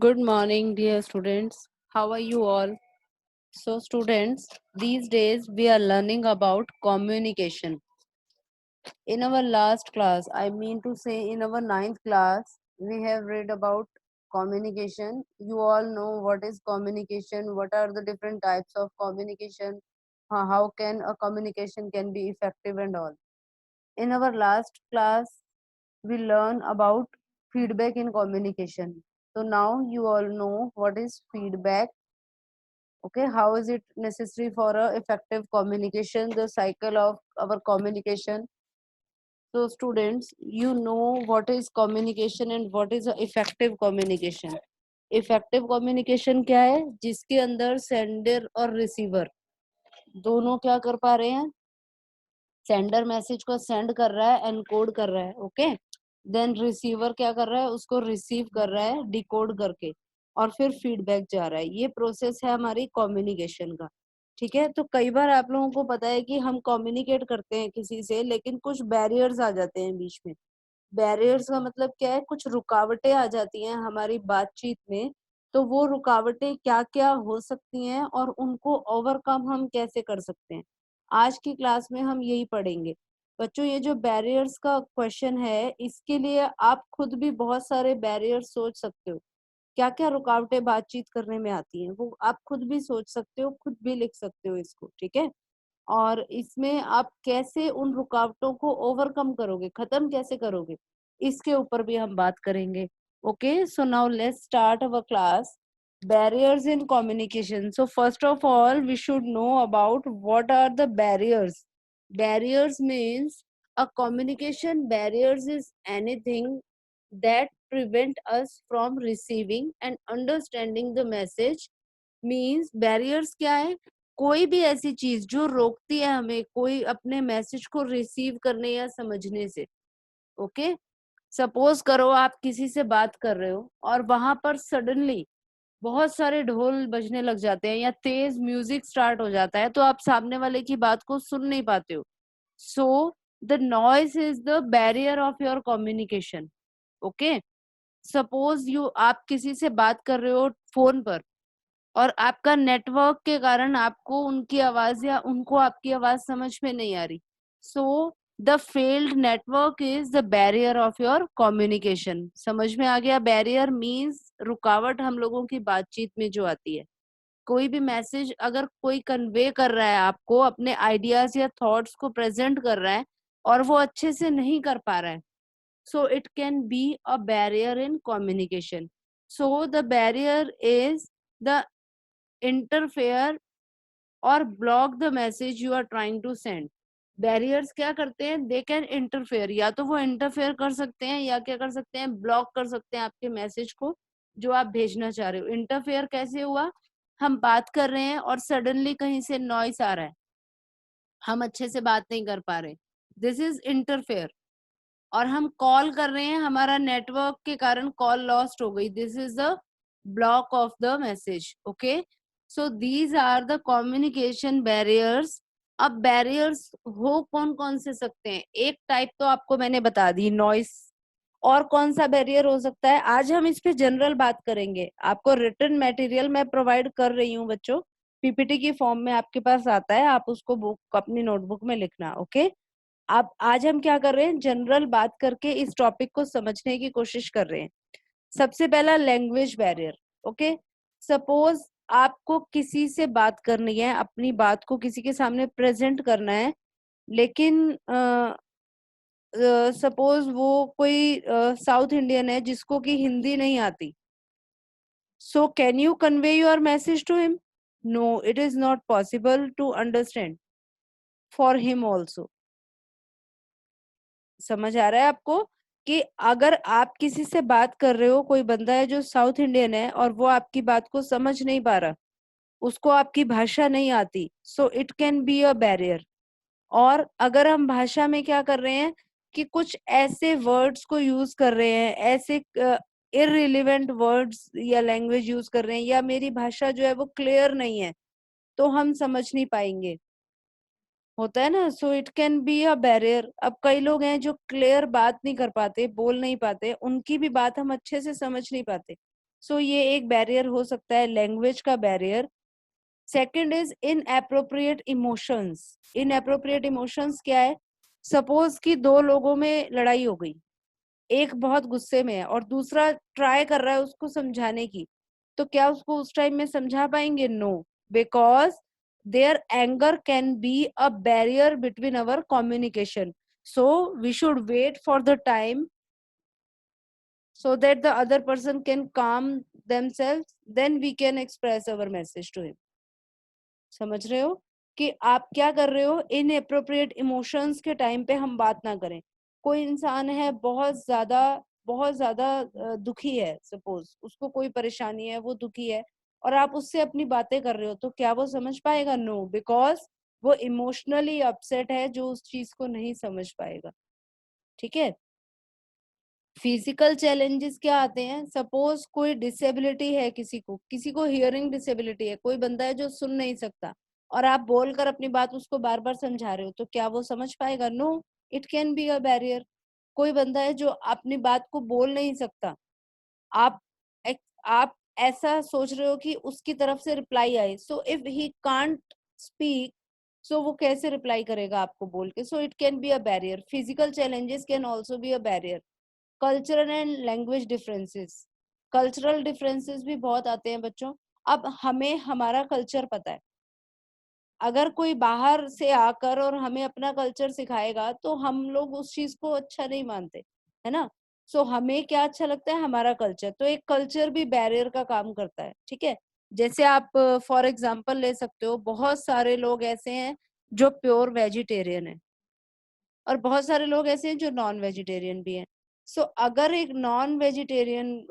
Good morning, dear students. How are you all? So, students, these days we are learning about communication. In our last class, I mean to say in our ninth class, we have read about communication. You all know what is communication, what are the different types of communication, how can a communication can be effective and all. In our last class, we learn about feedback in communication. So now you all know what is feedback. Okay, how is it necessary for a effective communication, the cycle of our communication. So students, you know what is communication and what is a effective communication. Effective communication क्या है? जिसके अंदर sender और receiver दोनों क्या कर पा रहे हैं? सेंडर मैसेज को सेंड कर रहा है, एनकोड कर रहा है, ओके। देन रिसीवर क्या कर रहा है? उसको रिसीव कर रहा है डिकोड करके, और फिर फीडबैक जा रहा है। ये प्रोसेस है हमारी कम्युनिकेशन का, ठीक है। तो कई बार आप लोगों को पता है कि हम कम्युनिकेट करते हैं किसी से, लेकिन कुछ बैरियर्स आ जाते हैं बीच में। बैरियर्स का मतलब क्या है? कुछ रुकावटें आ जाती हैं हमारी बातचीत में। तो वो रुकावटें क्या क्या हो सकती हैं और उनको ओवरकम हम कैसे कर सकते हैं, आज की क्लास में हम यही पढ़ेंगे। बच्चों, ये जो बैरियर्स का क्वेश्चन है, इसके लिए आप खुद भी बहुत सारे बैरियर्स सोच सकते हो। क्या क्या रुकावटें बातचीत करने में आती हैं, वो आप खुद भी सोच सकते हो, खुद भी लिख सकते हो इसको, ठीक है। और इसमें आप कैसे उन रुकावटों को ओवरकम करोगे, खत्म कैसे करोगे, इसके ऊपर भी हम बात करेंगे। Okay, so now let's start our class. Barriers in communication. So first of all, we should know about what are the barriers. Barriers means a communication barriers is anything that prevent us from receiving and understanding the message. Means barriers क्या है? कोई भी ऐसी चीज जो रोकती है हमें कोई अपने मैसेज को रिसीव करने या समझने से। ओके, सपोज करो आप किसी से बात कर रहे हो और वहां पर सडनली बहुत सारे ढोल बजने लग जाते हैं या तेज म्यूजिक स्टार्ट हो जाता है, तो आप सामने वाले की बात को सुन नहीं पाते हो। So the noise is the barrier of your communication. Okay, suppose you आप किसी से बात कर रहे हो फोन पर और आपका नेटवर्क के कारण आपको उनकी आवाज या उनको आपकी आवाज समझ में नहीं आ रही। So the failed network is the barrier of your communication. समझ में आ गया? बैरियर मीन्स रुकावट हम लोगों की बातचीत में जो आती है। कोई भी मैसेज अगर कोई कन्वे कर रहा है, आपको अपने आइडियाज या थॉट्स को प्रेजेंट कर रहा है और वो अच्छे से नहीं कर पा रहा है, so it can be a barrier in communication. So the barrier is the interfere or block the message you are trying to send. Barriers क्या करते हैं? दे कैन इंटरफेयर, या तो वो इंटरफेयर कर सकते हैं या क्या कर सकते हैं? ब्लॉक कर सकते हैं आपके मैसेज को जो आप भेजना चाह रहे हो। इंटरफेयर कैसे हुआ? हम बात कर रहे हैं और सडनली कहीं से नॉइस आ रहा है, हम अच्छे से बात नहीं कर पा रहे, दिस इज इंटरफेयर। और हम कॉल कर रहे हैं, हमारा नेटवर्क के कारण कॉल लॉस्ट हो गई, this is the block of the message. Okay, so these are the communication barriers. अब बैरियर्स हो कौन कौन से सकते हैं? एक टाइप तो आपको मैंने बता दी, नॉइस। और कौन सा बैरियर हो सकता है? आज हम इस पे जनरल बात करेंगे। आपको रिटन मटेरियल मैं प्रोवाइड कर रही हूँ बच्चों, पीपीटी की फॉर्म में आपके पास आता है, आप उसको बुक अपनी नोटबुक में लिखना। ओके, अब आज हम क्या कर रहे हैं? जनरल बात करके इस टॉपिक को समझने की कोशिश कर रहे हैं। सबसे पहला लैंग्वेज बैरियर। ओके, सपोज आपको किसी से बात करनी है, अपनी बात को किसी के सामने प्रेजेंट करना है, लेकिन सपोज वो कोई साउथ इंडियन है जिसको कि हिंदी नहीं आती। So can you convey your message to him? No, it is not possible to understand for him also. समझ आ रहा है आपको कि अगर आप किसी से बात कर रहे हो, कोई बंदा है जो साउथ इंडियन है और वो आपकी बात को समझ नहीं पा रहा, उसको आपकी भाषा नहीं आती, सो it can be a barrier. और अगर हम भाषा में क्या कर रहे हैं कि कुछ ऐसे वर्ड्स को यूज कर रहे हैं, ऐसे इररिलेवेंट वर्ड्स या लैंग्वेज यूज कर रहे हैं, या मेरी भाषा जो है वो क्लियर नहीं है, तो हम समझ नहीं पाएंगे, होता है ना। सो it can be a barrier. अब कई लोग हैं जो क्लियर बात नहीं कर पाते, बोल नहीं पाते, उनकी भी बात हम अच्छे से समझ नहीं पाते, सो ये एक बैरियर हो सकता है, लैंग्वेज का barrier. Second is inappropriate emotions. Inappropriate emotions क्या है? सपोज कि दो लोगों में लड़ाई हो गई, एक बहुत गुस्से में है और दूसरा ट्राई कर रहा है उसको समझाने की, तो क्या उसको उस टाइम में समझा पाएंगे? No, because there anger can be a barrier between our communication. So we should wait for the time so that the other person can calm themselves, then we can express our message to him. समझ रहे हो कि आप क्या कर रहे हो? Inappropriate emotions के टाइम पे हम बात ना करें। कोई इंसान है बहुत ज्यादा दुखी है, सपोज उसको कोई परेशानी है, वो दुखी है, और आप उससे अपनी बातें कर रहे हो, तो क्या वो समझ पाएगा? नो, बिकॉज वो इमोशनली अपसेट है, जो उस चीज को नहीं समझ पाएगा। ठीक है। फिजिकल चैलेंजेस क्या आते हैं? सपोज कोई डिसेबिलिटी है, किसी को हियरिंग डिसेबिलिटी है, कोई बंदा है जो सुन नहीं सकता, और आप बोलकर अपनी बात उसको बार बार समझा रहे हो, तो क्या वो समझ पाएगा? No, it can be a barrier. कोई बंदा है जो अपनी बात को बोल नहीं सकता, आप आप ऐसा सोच रहे हो कि उसकी तरफ से रिप्लाई आए, so if he can't speak, so वो कैसे रिप्लाई करेगा आपको बोल के? So it can be a barrier. Physical challenges can also be a barrier. Cultural and language differences. Cultural differences भी बहुत आते हैं बच्चों। अब हमें हमारा कल्चर पता है, अगर कोई बाहर से आकर और हमें अपना कल्चर सिखाएगा तो हम लोग उस चीज को अच्छा नहीं मानते, है ना? सो हमें क्या अच्छा लगता है? हमारा कल्चर। तो एक कल्चर भी बैरियर का काम करता है। ठीक है। जैसे आप फॉर एग्जांपल ले सकते हो, बहुत सारे लोग ऐसे हैं जो प्योर वेजिटेरियन है, और बहुत सारे लोग ऐसे हैं जो नॉन वेजिटेरियन भी हैं। सो अगर एक नॉन वेजिटेरियन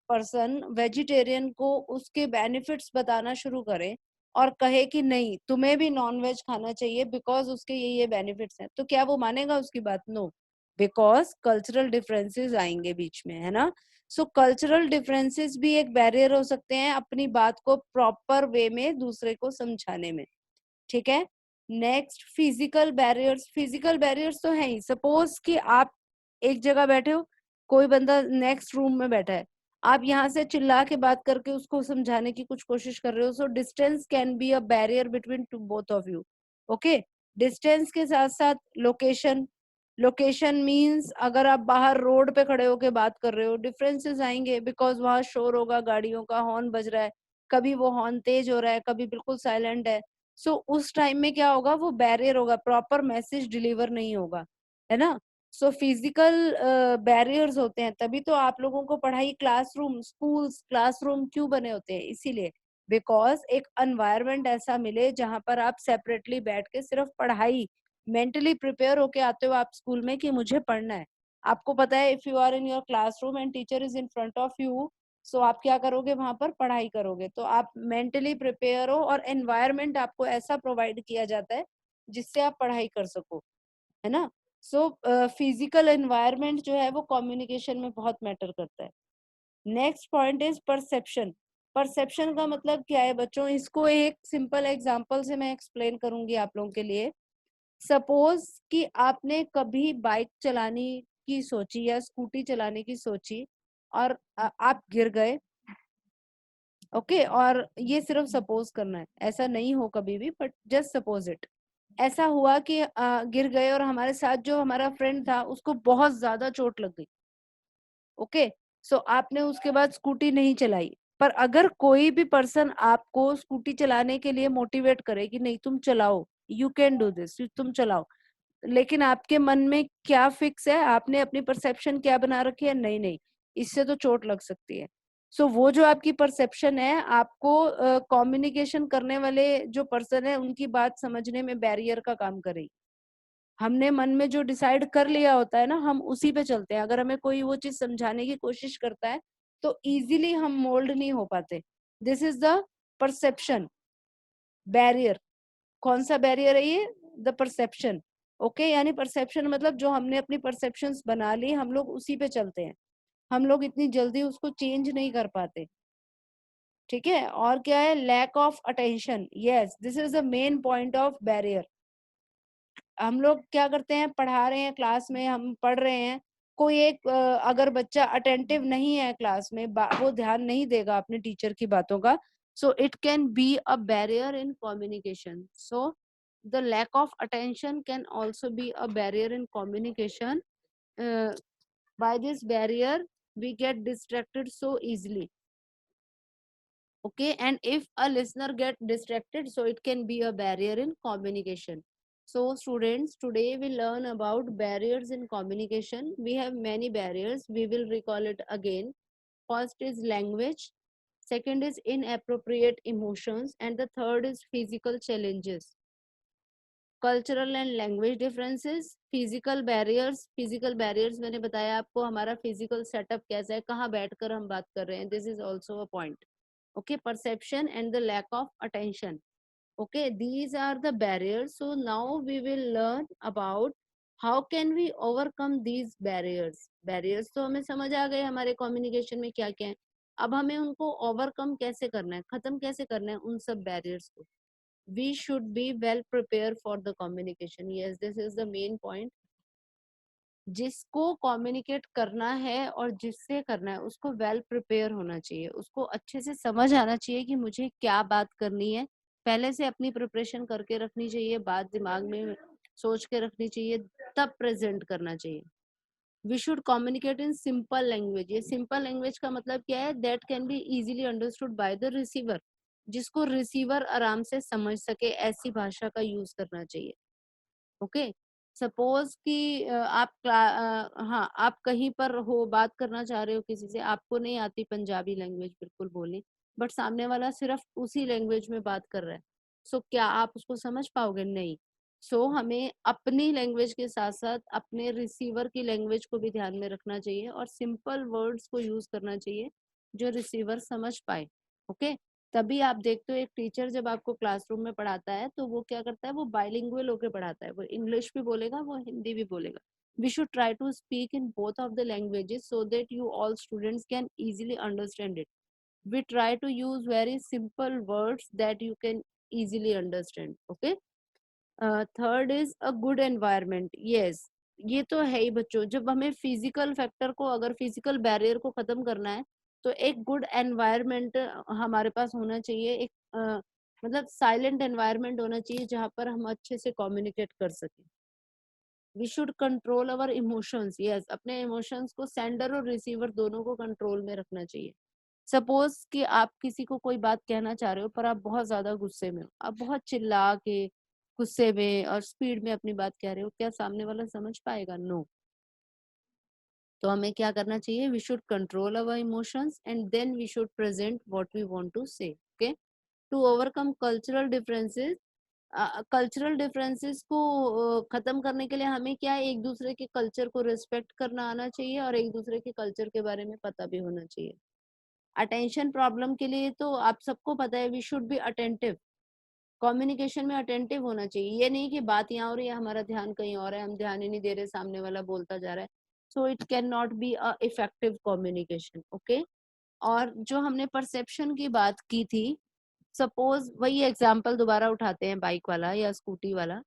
पर्सन वेजिटेरियन को उसके बेनिफिट्स बताना शुरू करे और कहे कि नहीं, तुम्हें भी नॉन वेज खाना चाहिए बिकॉज उसके ये बेनिफिट्स हैं, तो क्या वो मानेगा उसकी बात? नो, बिकॉज कल्चरल डिफरेंसेस आएंगे बीच में, है ना? सो कल्चरल डिफरेंसेस भी एक बैरियर हो सकते हैं अपनी बात को प्रॉपर वे में दूसरे को समझाने में। ठीक है। Next, physical barriers. Physical barriers तो है ही। सपोज कि आप एक जगह बैठे हो, कोई बंदा नेक्स्ट रूम में बैठा है, आप यहाँ से चिल्ला के बात करके उसको समझाने की कुछ कोशिश कर रहे हो, so distance can be a barrier between two both of you. Okay. Distance के साथ साथ लोकेशन। लोकेशन मींस अगर आप बाहर रोड पे खड़े होके बात कर रहे हो, डिफरेंसेस आएंगे, बिकॉज वहां शोर होगा, गाड़ियों का हॉर्न बज रहा है, कभी वो हॉर्न तेज हो रहा है, कभी बिल्कुल साइलेंट है। सो उस टाइम में क्या होगा? वो बैरियर होगा, प्रॉपर मैसेज डिलीवर नहीं होगा, है ना? सो फिजिकल बैरियर्स होते हैं, तभी तो आप लोगों को पढ़ाई, क्लासरूम, स्कूल्स क्लासरूम क्यों बने होते हैं? इसीलिए, बिकॉज एक एनवायरनमेंट ऐसा मिले जहां पर आप सेपरेटली बैठ के सिर्फ पढ़ाई, मेंटली प्रिपेयर होके आते हो आप स्कूल में कि मुझे पढ़ना है। आपको पता है, if you are in your classroom and teacher is in front of you, so आप क्या करोगे? वहां पर पढ़ाई करोगे, तो आप मेंटली प्रिपेयर हो, और एनवायरनमेंट आपको ऐसा प्रोवाइड किया जाता है जिससे आप पढ़ाई कर सको, है ना? सो फिजिकल एनवायरनमेंट जो है वो कम्युनिकेशन में बहुत मैटर करता है। Next point is perception. Perception का मतलब क्या है बच्चों? इसको एक सिंपल एग्जांपल से मैं एक्सप्लेन करूंगी आप लोगों के लिए। सपोज कि आपने कभी बाइक चलाने की सोची या स्कूटी चलाने की सोची, और आप गिर गए। ओके। और ये सिर्फ सपोज करना है, ऐसा नहीं हो कभी भी, बट जस्ट सपोज इट। ऐसा हुआ कि गिर गए और हमारे साथ जो हमारा फ्रेंड था उसको बहुत ज्यादा चोट लग गई। ओके। सो आपने उसके बाद स्कूटी नहीं चलाई, पर अगर कोई भी पर्सन आपको स्कूटी चलाने के लिए मोटिवेट करे कि नहीं तुम चलाओ, यू कैन डू दिस, तुम चलाओ, लेकिन आपके मन में क्या फिक्स है? आपने अपनी परसेप्शन क्या बना रखी है? नहीं नहीं, इससे तो चोट लग सकती है। सो वो जो आपकी परसेप्शन है, आपको कम्युनिकेशन करने वाले जो पर्सन है उनकी बात समझने में बैरियर का काम करेगी। हमने मन में जो डिसाइड कर लिया होता है ना, हम उसी पे चलते हैं। अगर हमें कोई वो चीज समझाने की कोशिश करता है तो इजीली हम मोल्ड नहीं हो पाते। This is the perception barrier. कौन सा बैरियर है ये? The perception. ओके। यानी परसेप्शन मतलब जो हमने अपनी परसेप्शंस बना ली, हम लोग उसी पे चलते हैं, हम लोग इतनी जल्दी उसको चेंज नहीं कर पाते। ठीक है। और क्या है? Lack of attention. Yes, this is the main point of barrier. हम लोग क्या करते हैं? पढ़ा रहे हैं, क्लास में हम पढ़ रहे हैं, कोई एक अगर बच्चा अटेंटिव नहीं है क्लास में, वो ध्यान नहीं देगा अपने टीचर की बातों का, so it can be a barrier in communication. So the lack of attention can also be a barrier in communication. uh, by this barrier we get distracted so easily. Okay, and if a listener get distracted, so it can be a barrier in communication. So students, today we learn about barriers in communication. We have many barriers, we will recall it again. First is language, second is inappropriate emotions, and the third is physical challenges. Cultural and language differences, physical barriers मैंने बताया आपको, हमारा physical setup कैसा है, कहाँ बैठकर हम बात कर रहे हैं, this is also a point. Okay, perception and the lack of attention. Okay, these are the barriers. So now we will learn about how can we overcome these barriers. तो हमें समझ आ गए हमारे कम्युनिकेशन में क्या क्या है. अब हमें उनको ओवरकम कैसे करना है, खत्म कैसे करना है उन सब बैरियर्स को. We should be well prepared for the communication. Yes, this is the main point. जिसको कम्युनिकेट करना है और जिससे करना है उसको वेल प्रिपेयर होना चाहिए, उसको अच्छे से समझ आना चाहिए कि मुझे क्या बात करनी है. पहले से अपनी प्रिपरेशन करके रखनी चाहिए, बात दिमाग में सोच के रखनी चाहिए, तब प्रेजेंट करना चाहिए. We should communicate in simple language. ये सिंपल लैंग्वेज का मतलब क्या है, that can be easily understood by the receiver. जिसको रिसीवर आराम से समझ सके, ऐसी भाषा का यूज करना चाहिए. ओके, सपोज कि हाँ, आप कहीं पर हो, बात करना चाह रहे हो किसी से, आपको नहीं आती पंजाबी लैंग्वेज बिल्कुल बोलनी, बट सामने वाला सिर्फ उसी लैंग्वेज में बात कर रहा है, सो क्या आप उसको समझ पाओगे? नहीं. सो हमें अपनी लैंग्वेज के साथ साथ अपने रिसीवर की लैंग्वेज को भी ध्यान में रखना चाहिए और सिंपल वर्ड्स को यूज करना चाहिए जो रिसीवर समझ पाए. ओके, तभी आप देखते हो एक टीचर जब आपको क्लासरूम में पढ़ाता है तो वो क्या करता है, वो बाइलिंगुअल होके पढ़ाता है, वो इंग्लिश भी बोलेगा, वो हिंदी भी बोलेगा. We should try to speak in both of the languages so that you all students can easily understand it. we try to use very simple words that you can easily understand. Okay, third is a good environment. Yes, ये तो है ही बच्चों. जब हमें physical factor को, अगर physical barrier को खत्म करना है तो एक गुड एनवायरनमेंट हमारे पास होना चाहिए. एक मतलब साइलेंट एनवायरनमेंट होना चाहिए जहाँ पर हम अच्छे से कम्युनिकेट कर सकें. We should control our emotions. Yes, अपने इमोशंस को, सेंडर और रिसीवर दोनों को कंट्रोल में रखना चाहिए. सपोज कि आप किसी को कोई बात कहना चाह रहे हो पर आप बहुत ज्यादा गुस्से में हो, आप बहुत चिल्ला के गुस्से में और स्पीड में अपनी बात कह रहे हो, क्या सामने वाला समझ पाएगा? नो. तो हमें क्या करना चाहिए, we should control our emotions and then we should present what we want to say. Okay, to overcome cultural differences. Cultural differences को खत्म करने के लिए हमें क्या है, एक दूसरे के कल्चर को रिस्पेक्ट करना आना चाहिए और एक दूसरे के कल्चर के बारे में पता भी होना चाहिए. अटेंशन प्रॉब्लम के लिए तो आप सबको पता है, we should be attentive. Communication में अटेंटिव होना चाहिए. ये नहीं कि बात यहाँ हो रही है, हमारा ध्यान कहीं और है, हम ध्यान ही नहीं दे रहे, सामने वाला बोलता जा रहा है. सो it can not be a effective communication. Okay, और जो हमने परसेप्शन की बात की थी, सपोज वही एग्जांपल दोबारा उठाते हैं, बाइक वाला या स्कूटी वाला.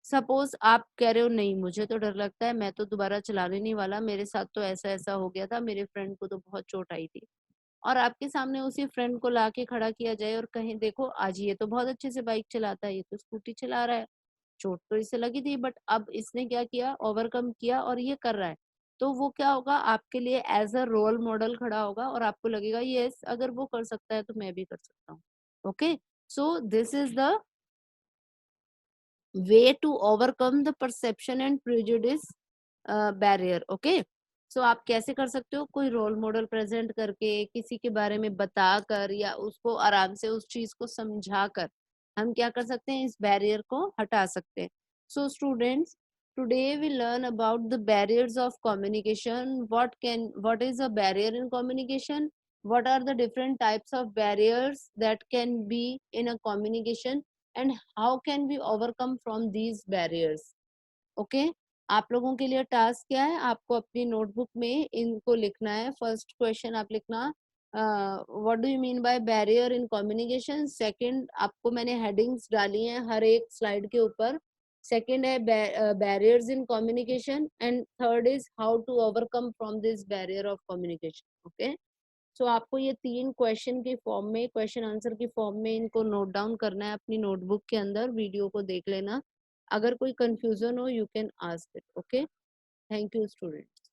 सपोज आप कह रहे हो, नहीं मुझे तो डर लगता है, मैं तो दोबारा चलाने नहीं वाला, मेरे साथ तो ऐसा ऐसा हो गया था, मेरे फ्रेंड को तो बहुत चोट आई थी. और आपके सामने उसी फ्रेंड को लाके खड़ा किया जाए और कहें, देखो आज ये तो बहुत अच्छे से बाइक चलाता है, ये तो स्कूटी चला रहा है, चोट तो इसे लगी थी बट अब इसने क्या किया, ओवरकम किया और ये कर रहा है. तो वो क्या होगा, आपके लिए एज अ रोल मॉडल खड़ा होगा और आपको लगेगा, यस अगर वो कर सकता है तो मैं भी कर सकता हूँ. Okay, so this is the way to overcome the perception and prejudice barrier. Okay, so आप कैसे कर सकते हो, कोई रोल मॉडल प्रेजेंट करके, किसी के बारे में बताकर या उसको आराम से उस चीज को समझाकर हम क्या कर सकते हैं, इस बैरियर को हटा सकते हैं. So students, today we learn about the barriers of communication. What is a barrier in communication, what are the different types of barriers that can be in a communication, and how can we overcome from these barriers. Okay, आप लोगों के लिए task क्या है, आपको अपनी notebook में इनको लिखना है. फर्स्ट क्वेश्चन आप लिखना, what do you mean by barrier in communication. Second, आपको मैंने हेडिंग्स डाली हैं हर एक स्लाइड के ऊपर, सेकेंड है barriers in communication, and third is how to overcome from this barrier of communication. Okay, so आपको ये 3 क्वेश्चन की फॉर्म में, क्वेश्चन आंसर की फॉर्म में इनको नोट डाउन करना है अपनी नोटबुक के अंदर। वीडियो को देख लेना, अगर कोई कंफ्यूजन हो you can ask it. Okay, thank you students.